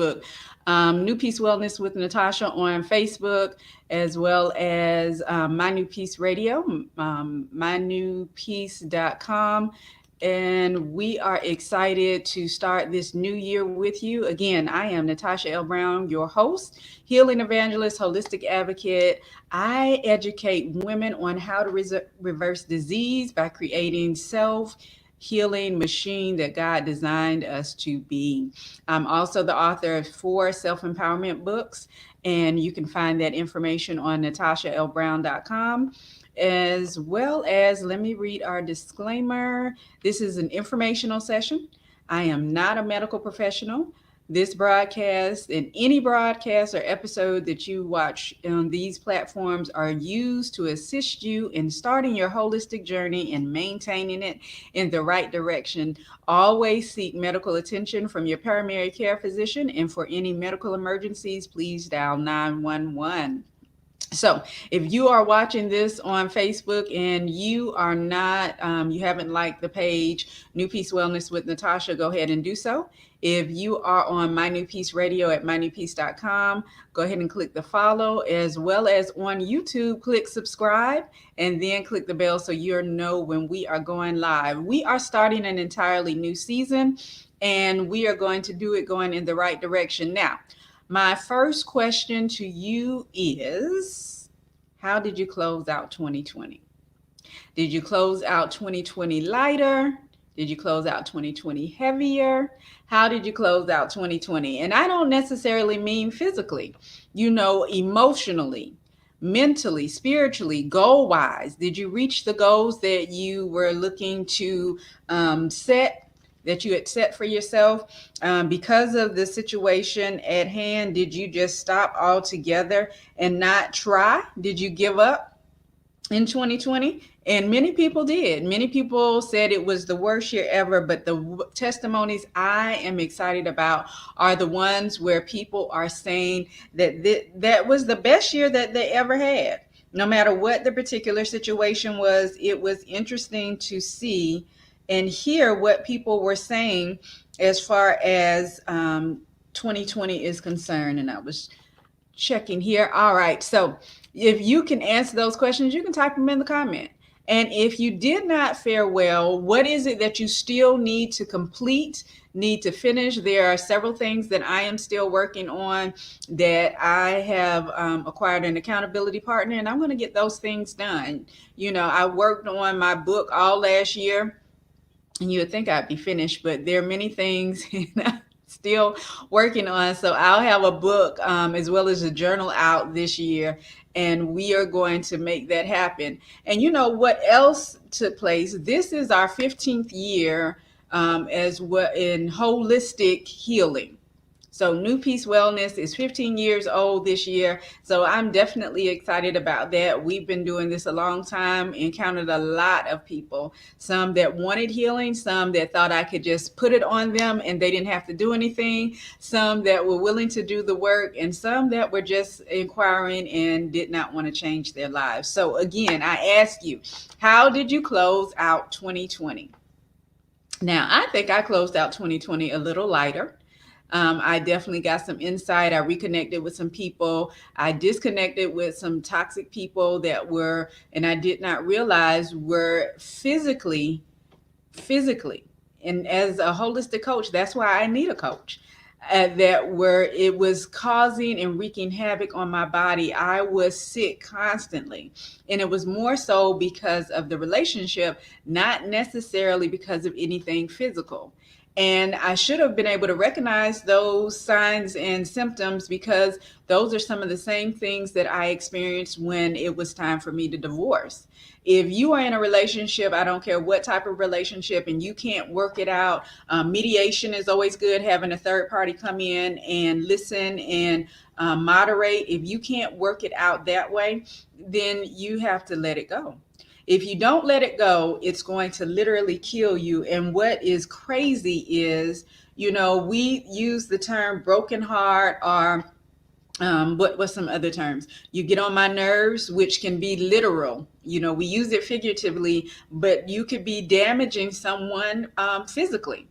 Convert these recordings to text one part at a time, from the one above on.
Facebook, NewPeace Wellness with Natasha on Facebook, as well as My New Peace Radio, mynewpeace.com. And we are excited to start this new year with you. Again, I am Natasha L Brown, your host, healing evangelist, holistic advocate. I educate women on how to reverse disease by creating self healing machine that God designed us to be. I'm also the author of 4 self-empowerment books, and you can find that information on natashalbrown.com. As well as, let me read our disclaimer. This is an informational session. I am not a medical professional. This broadcast and any broadcast or episode that you watch on these platforms are used to assist you in starting your holistic journey and maintaining it in the right direction. Always seek medical attention from your primary care physician, and for any medical emergencies, please dial 911. So if you are watching this on Facebook and you are not, you haven't liked the page, New Peace Wellness with Natasha, go ahead and do so. If you are on My New Peace Radio at mynewpeace.com, go ahead and click the follow, as well as on YouTube, click subscribe, and then click the bell so you'll know when we are going live. We are starting an entirely new season, and we are going to do it going in the right direction. Now, my first question to you is, how did you close out 2020? Did you close out 2020 lighter? Did you close out 2020 heavier? How did you close out 2020? And I don't necessarily mean physically, emotionally, mentally, spiritually, goal-wise. Did you reach the goals that you were looking to set, that you had set for yourself? Because of the situation at hand, did you just stop altogether and not try? Did you give up in 2020? And many people did. Many people said it was the worst year ever, but the testimonies I am excited about are the ones where people are saying that that was the best year that they ever had. No matter what the particular situation was, it was interesting to see and hear what people were saying as far as 2020 is concerned. And I was checking here. All right. So if you can answer those questions, you can type them in the comment. And if you did not fare well, what is it that you still need to complete, need to finish? There are several things that I am still working on that I have acquired an accountability partner, and I'm going to get those things done. I worked on my book all last year, and you would think I'd be finished, but there are many things still working on. So I'll have a book as well as a journal out this year, and we are going to make that happen. And what else took place? This is our 15th year as well in holistic healing. So New Peace Wellness is 15 years old this year. So I'm definitely excited about that. We've been doing this a long time, encountered a lot of people, some that wanted healing, some that thought I could just put it on them and they didn't have to do anything, some that were willing to do the work, and some that were just inquiring and did not want to change their lives. So again, I ask you, how did you close out 2020? Now, I think I closed out 2020 a little lighter. I definitely got some insight. I reconnected with some people. I disconnected with some toxic people that were, and I did not realize were physically. And as a holistic coach, that's why I need a coach. It was causing and wreaking havoc on my body. I was sick constantly. And it was more so because of the relationship, not necessarily because of anything physical. And I should have been able to recognize those signs and symptoms, because those are some of the same things that I experienced when it was time for me to divorce. If you are in a relationship, I don't care what type of relationship, and you can't work it out, mediation is always good, having a third party come in and listen and moderate. If you can't work it out that way, then you have to let it go. If you don't let it go, it's going to literally kill you. And what is crazy is, we use the term broken heart, or what's some other terms? You get on my nerves, which can be literal. We use it figuratively, but you could be damaging someone physically.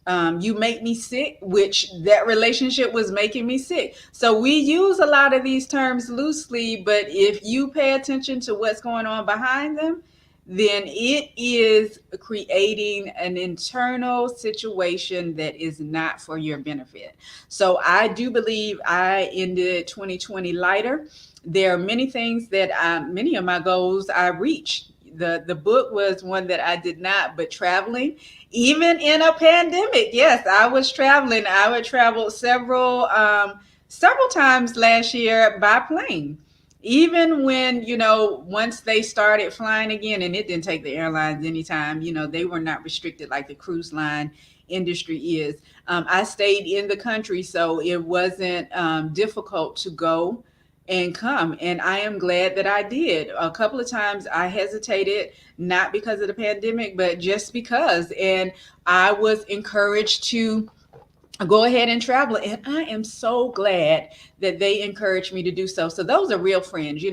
You make me sick, which that relationship was making me sick. So we use a lot of these terms loosely, but if you pay attention to what's going on behind them, then it is creating an internal situation that is not for your benefit. So I do believe I ended 2020 lighter. There are many things that many of my goals I reached. The book was one that I did not, but traveling, even in a pandemic, yes, I was traveling. I would travel several times last year by plane. Even when, once they started flying again, and it didn't take the airlines anytime, they were not restricted like the cruise line industry is. I stayed in the country, so it wasn't difficult to go and come. And I am glad that I did. A couple of times I hesitated, not because of the pandemic, but just because. And I was encouraged to go ahead and travel. And I am so glad that they encouraged me to do so. So those are real friends,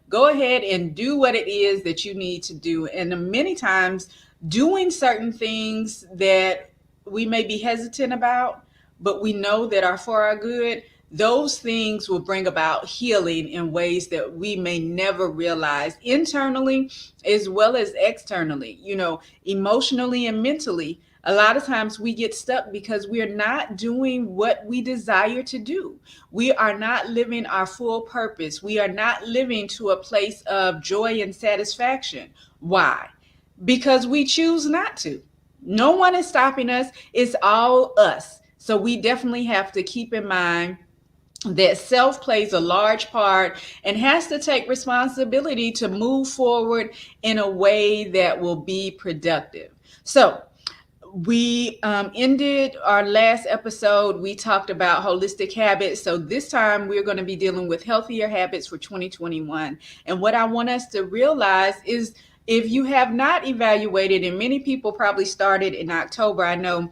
go ahead and do what it is that you need to do. And many times doing certain things that we may be hesitant about, but we know that are for our good, those things will bring about healing in ways that we may never realize, internally as well as externally, emotionally and mentally. A lot of times we get stuck because we are not doing what we desire to do. We are not living our full purpose. We are not living to a place of joy and satisfaction. Why? Because we choose not to. No one is stopping us. It's all us. So we definitely have to keep in mind that self plays a large part and has to take responsibility to move forward in a way that will be productive. So we ended our last episode. We talked about holistic habits. So this time we're going to be dealing with healthier habits for 2021. And what I want us to realize is, if you have not evaluated, and many people probably started in October, I know,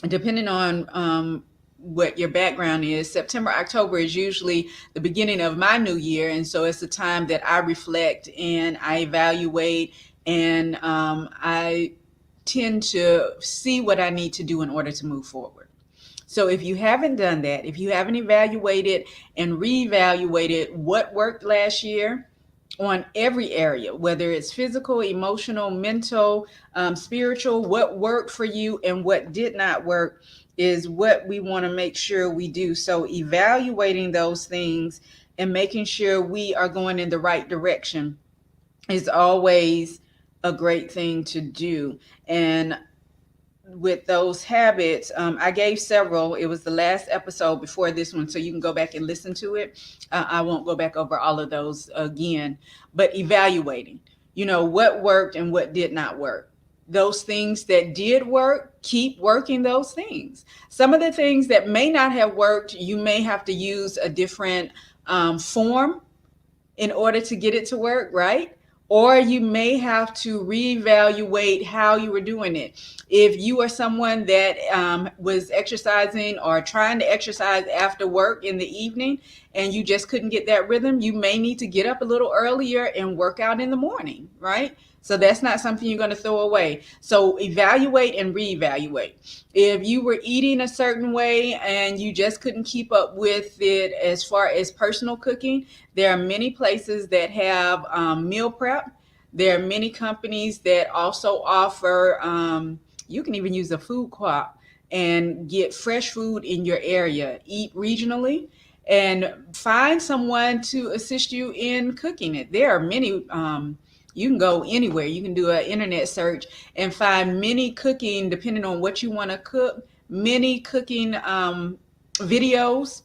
depending on what your background is, September, October is usually the beginning of my new year. And so it's a time that I reflect and I evaluate, and I tend to see what I need to do in order to move forward. So if you haven't done that, if you haven't evaluated and reevaluated what worked last year on every area, whether it's physical, emotional, mental, spiritual, what worked for you and what did not work is what we want to make sure we do. So evaluating those things and making sure we are going in the right direction is always a great thing to do. And with those habits, I gave several. It was the last episode before this one, so you can go back and listen to it. I won't go back over all of those again, but evaluating, what worked and what did not work. Those things that did work, keep working those things. Some of the things that may not have worked, you may have to use a different form in order to get it to work, right? Or you may have to reevaluate how you were doing it. If you are someone that was exercising or trying to exercise after work in the evening and you just couldn't get that rhythm, you may need to get up a little earlier and work out in the morning, right? So that's not something you're going to throw away. So evaluate and reevaluate. If you were eating a certain way and you just couldn't keep up with it as far as personal cooking, there are many places that have meal prep. There are many companies that also offer, you can even use a food co-op and get fresh food in your area. Eat regionally and find someone to assist you in cooking it. There are many, you can go anywhere. You can do an internet search and find many cooking, depending on what you want to cook, many cooking videos.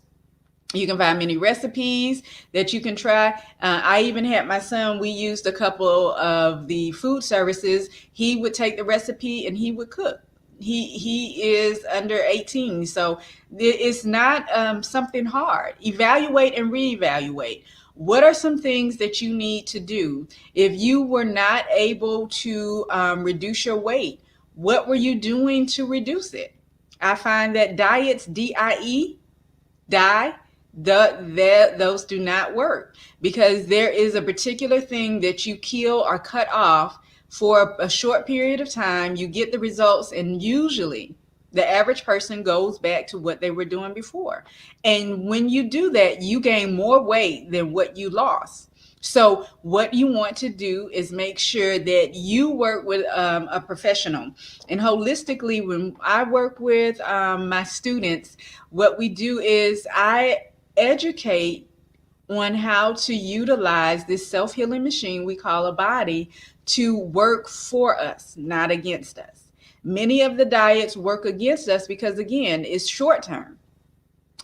You can find many recipes that you can try. I even had my son, we used a couple of the food services. He would take the recipe and he would cook. He is under 18, so it's not something hard. Evaluate and reevaluate. What are some things that you need to do? If you were not able to reduce your weight, what were you doing to reduce it? I find that diets, D-I-E, those do not work, because there is a particular thing that you kill or cut off for a short period of time. You get the results, and usually The average person goes back to what they were doing before. And when you do that, you gain more weight than what you lost. So, what you want to do is make sure that you work with a professional. And holistically, when I work with my students, what we do is I educate on how to utilize this self healing machine we call a body to work for us, not against us. Many of the diets work against us because, again, it's short term.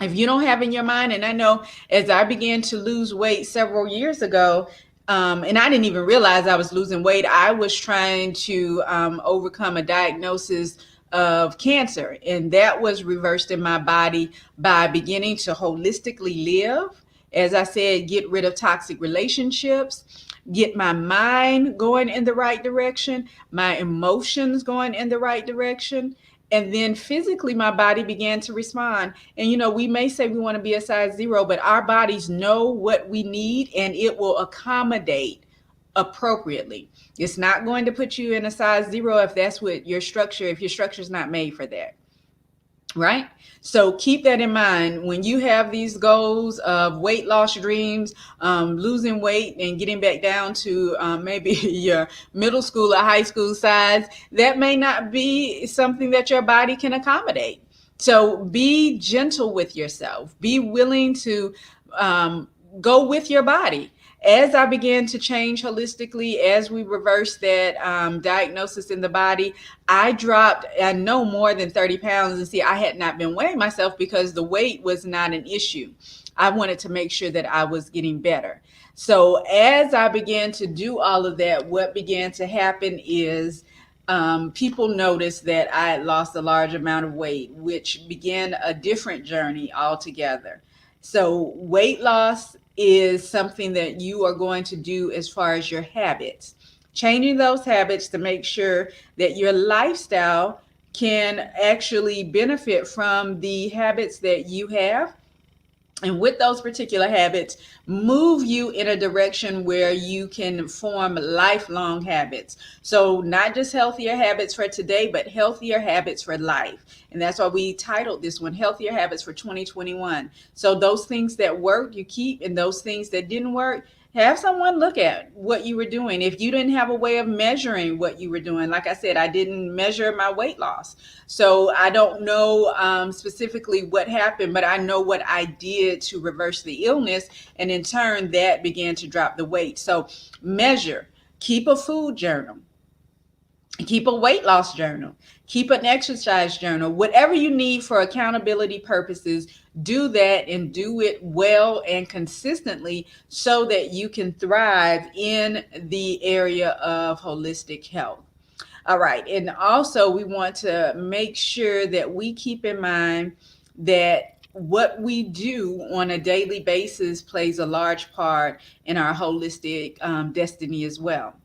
If you don't have in your mind, and I know as I began to lose weight several years ago, and I didn't even realize I was losing weight, I was trying to overcome a diagnosis of cancer, and that was reversed in my body by beginning to holistically live. As I said, get rid of toxic relationships, get my mind going in the right direction, my emotions going in the right direction. And then physically, my body began to respond. And, we may say we want to be a size zero, but our bodies know what we need and it will accommodate appropriately. It's not going to put you in a size zero if that's what if your structure is not made for that. Right? So keep that in mind when you have these goals of weight loss dreams, losing weight and getting back down to maybe your middle school or high school size. That may not be something that your body can accommodate. So be gentle with yourself. Be willing to go with your body. As I began to change holistically, as we reversed that diagnosis in the body, I dropped, I know, more than 30 pounds. And see, I had not been weighing myself because the weight was not an issue. I wanted to make sure that I was getting better. So as I began to do all of that, what began to happen is people noticed that I had lost a large amount of weight, which began a different journey altogether. So weight loss is something that you are going to do as far as your habits, changing those habits to make sure that your lifestyle can actually benefit from the habits that you have. And with those particular habits, move you in a direction where you can form lifelong habits. So, not just healthier habits for today, but healthier habits for life. And that's why we titled this one Healthier Habits for 2021. So, those things that work, you keep, and those things that didn't work, have someone look at what you were doing. If you didn't have a way of measuring what you were doing, like I said, I didn't measure my weight loss. So I don't know specifically what happened, but I know what I did to reverse the illness. And in turn, that began to drop the weight. So measure, keep a food journal. Keep a weight loss journal, keep an exercise journal, whatever you need for accountability purposes, do that and do it well and consistently so that you can thrive in the area of holistic health. All right. And also, we want to make sure that we keep in mind that what we do on a daily basis plays a large part in our holistic destiny as well.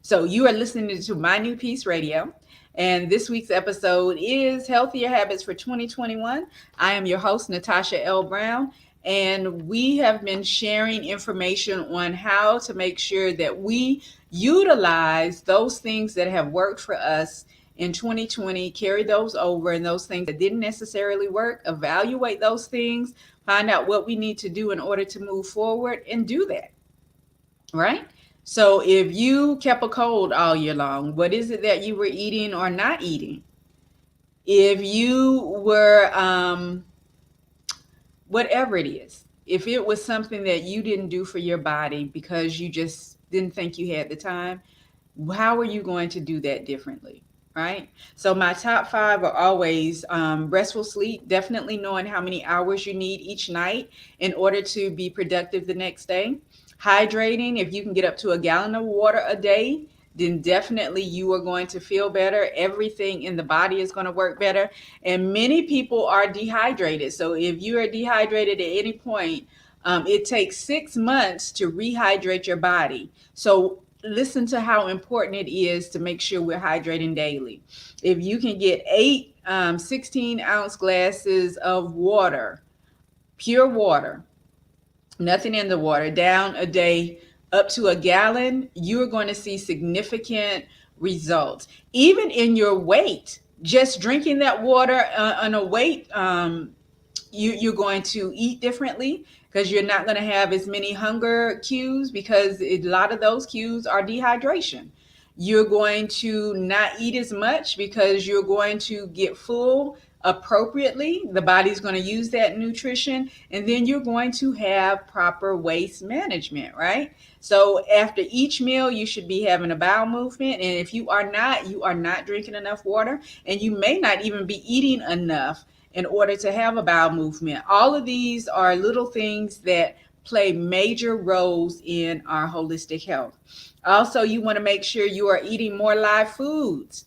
So you are listening to My NewPeace Radio, and this week's episode is Healthier Habits for 2021. I am your host, Natasha L Brown, and we have been sharing information on how to make sure that we utilize those things that have worked for us in 2020, carry those over, and those things that didn't necessarily work, evaluate those things, find out what we need to do in order to move forward and do that, right? So if you kept a cold all year long, what is it that you were eating or not eating? If you were, whatever it is, if it was something that you didn't do for your body because you just didn't think you had the time, how are you going to do that differently? Right? So my top 5 are always restful sleep, definitely knowing how many hours you need each night in order to be productive the next day. Hydrating, if you can get up to a gallon of water a day, then definitely you are going to feel better. Everything in the body is going to work better. And many people are dehydrated. So if you are dehydrated at any point, it takes 6 months to rehydrate your body. So listen to how important it is to make sure we're hydrating daily. If you can get 8 16-ounce glasses of water, pure water, nothing in the water, down a day up to a gallon, you're going to see significant results. Even in your weight, Just drinking that water on a weight, you're going to eat differently because you're not going to have as many hunger cues, because a lot of those cues are dehydration. You're going to not eat as much because you're going to get full appropriately. The body's going to use that nutrition, and then you're going to have proper waste management, right? So after each meal, you should be having a bowel movement. And if you are not drinking enough water, and you may not even be eating enough in order to have a bowel movement. All of these are little things that play major roles in our holistic health. Also, you want to make sure you are eating more live foods.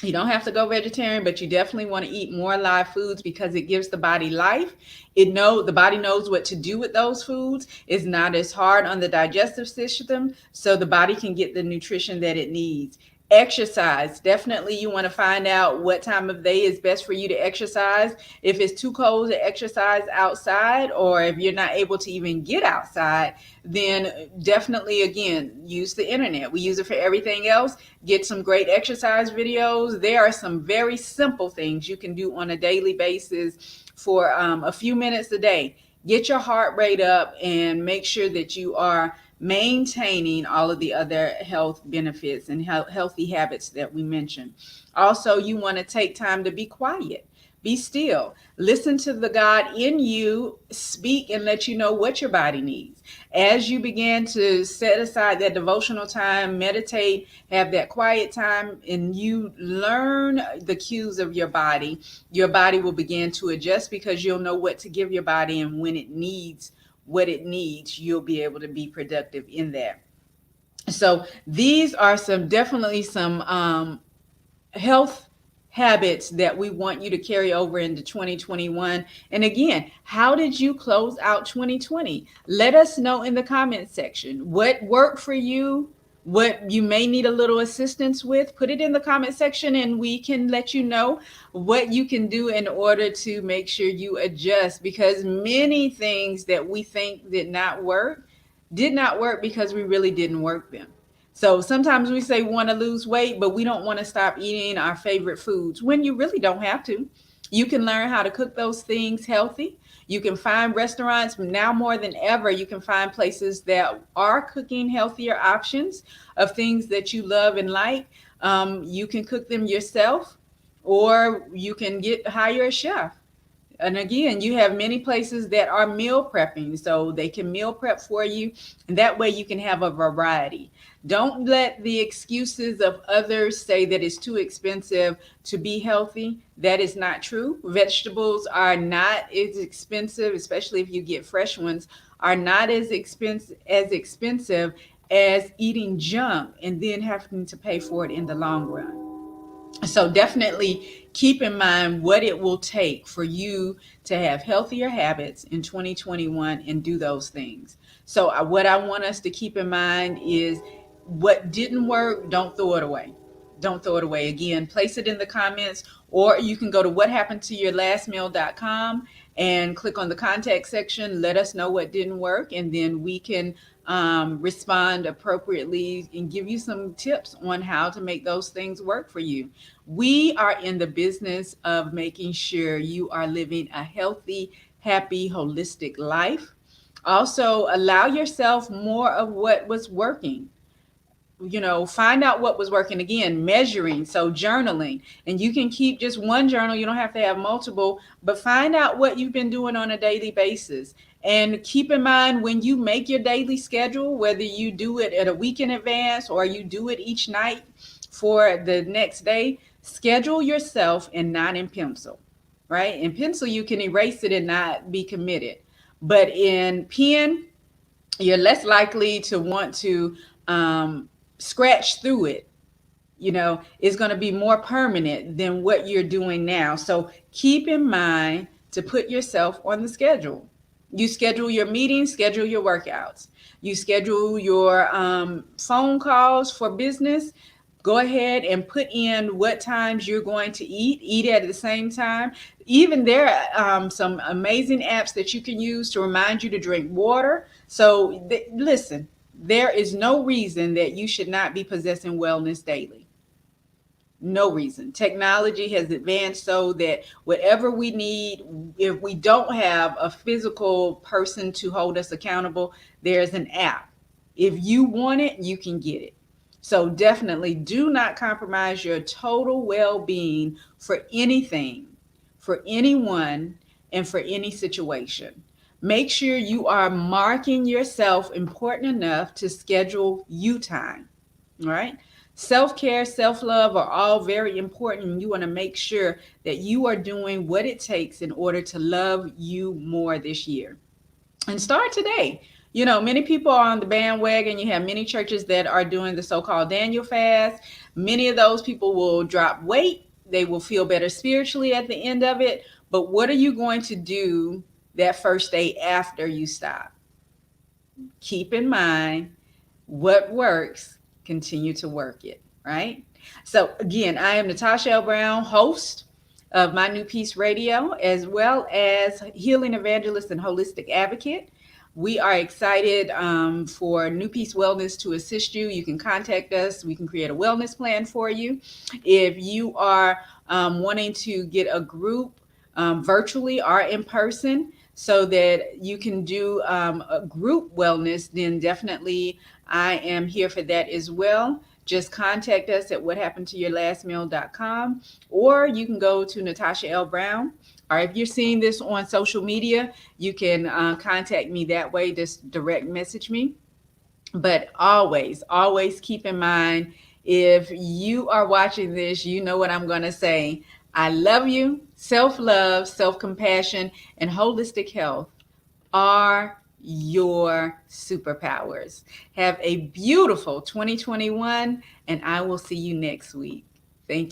You don't have to go vegetarian, but you definitely want to eat more live foods because it gives the body life. The body knows what to do with those foods. It's not as hard on the digestive system, so the body can get the nutrition that it needs. Exercise. Definitely you want to find out what time of day is best for you to exercise. If it's too cold to exercise outside, or if you're not able to even get outside, then definitely, again, use the internet. We use it for everything else. Get some great exercise videos. There are some very simple things you can do on a daily basis for a few minutes a day. Get your heart rate up and make sure that you are maintaining all of the other health benefits and healthy habits that we mentioned. Also, you want to take time to be quiet. Be still. Listen to the God in you speak and let you know what your body needs. As you begin to set aside that devotional time, meditate, have that quiet time, and you learn the cues of your body will begin to adjust because you'll know what to give your body, and when it needs what it needs, you'll be able to be productive in that. So these are definitely some health habits that we want you to carry over into 2021. And again, how did you close out 2020? Let us know in the comment section what worked for you, what you may need a little assistance with. Put it in the comment section and we can let you know what you can do in order to make sure you adjust, because many things that we think did not work because we really didn't work them. So sometimes we say we want to lose weight, but we don't want to stop eating our favorite foods when you really don't have to. You can learn how to cook those things healthy. You can find restaurants now more than ever. You can find places that are cooking healthier options of things that you love and like. You can cook them yourself, or you can hire a chef. And again, you have many places that are meal prepping, so they can meal prep for you, and that way you can have a variety. Don't let the excuses of others say that it's too expensive to be healthy. That is not true. Vegetables are not as expensive, especially if you get fresh ones, are not as expensive as eating junk and then having to pay for it in the long run. So definitely keep in mind what it will take for you to have healthier habits in 2021 and do those things. So what I want us to keep in mind is what didn't work, don't throw it away. Don't throw it away. Again, place it in the comments, or you can go to whathappenedtoyourlastmeal.com and click on the contact section. Let us know what didn't work, and then we can respond appropriately and give you some tips on how to make those things work for you. We are in the business of making sure you are living a healthy, happy, holistic life. Also, allow yourself more of what was working. Find out what was working. Again, measuring, so journaling, and you can keep just one journal. You don't have to have multiple, but find out what you've been doing on a daily basis. And keep in mind, when you make your daily schedule, whether you do it at a week in advance or you do it each night for the next day, schedule yourself and not in pencil, right? In pencil, you can erase it and not be committed. But in pen, you're less likely to want to scratch through it. It's going to be more permanent than what you're doing now. So keep in mind to put yourself on the schedule. You schedule your meetings, schedule your workouts. You schedule your phone calls for business. Go ahead and put in what times you're going to eat at the same time. Even there are some amazing apps that you can use to remind you to drink water. So listen, there is no reason that you should not be possessing wellness daily. No reason. Technology has advanced so that whatever we need, if we don't have a physical person to hold us accountable, there's an app. If you want it, you can get it. So definitely do not compromise your total well being for anything, for anyone, and for any situation. Make sure you are marking yourself important enough to schedule you time. All right. Self care, self love are all very important. And you want to make sure that you are doing what it takes in order to love you more this year. And start today. You know, many people are on the bandwagon. You have many churches that are doing the so called Daniel fast. Many of those people will drop weight, they will feel better spiritually at the end of it. But what are you going to do that first day after you stop? Keep in mind what works, continue to work it, right? So, again, I am Natasha L Brown, host of my NewPeace Radio, as well as healing evangelist and holistic advocate. We are excited for NewPeace Wellness to assist you. You can contact us. We can create a wellness plan for you. If you are wanting to get a group virtually or in person so that you can do a group wellness, then definitely I am here for that as well. Just contact us at whathappenedtoyourlastmeal.com, or you can go to Natasha L Brown. Or if you're seeing this on social media, you can contact me that way. Just direct message me. But always, always keep in mind, if you are watching this, you know what I'm going to say. I love you. Self love, self compassion, and holistic health are your superpowers. Have a beautiful 2021, and I will see you next week. Thank you.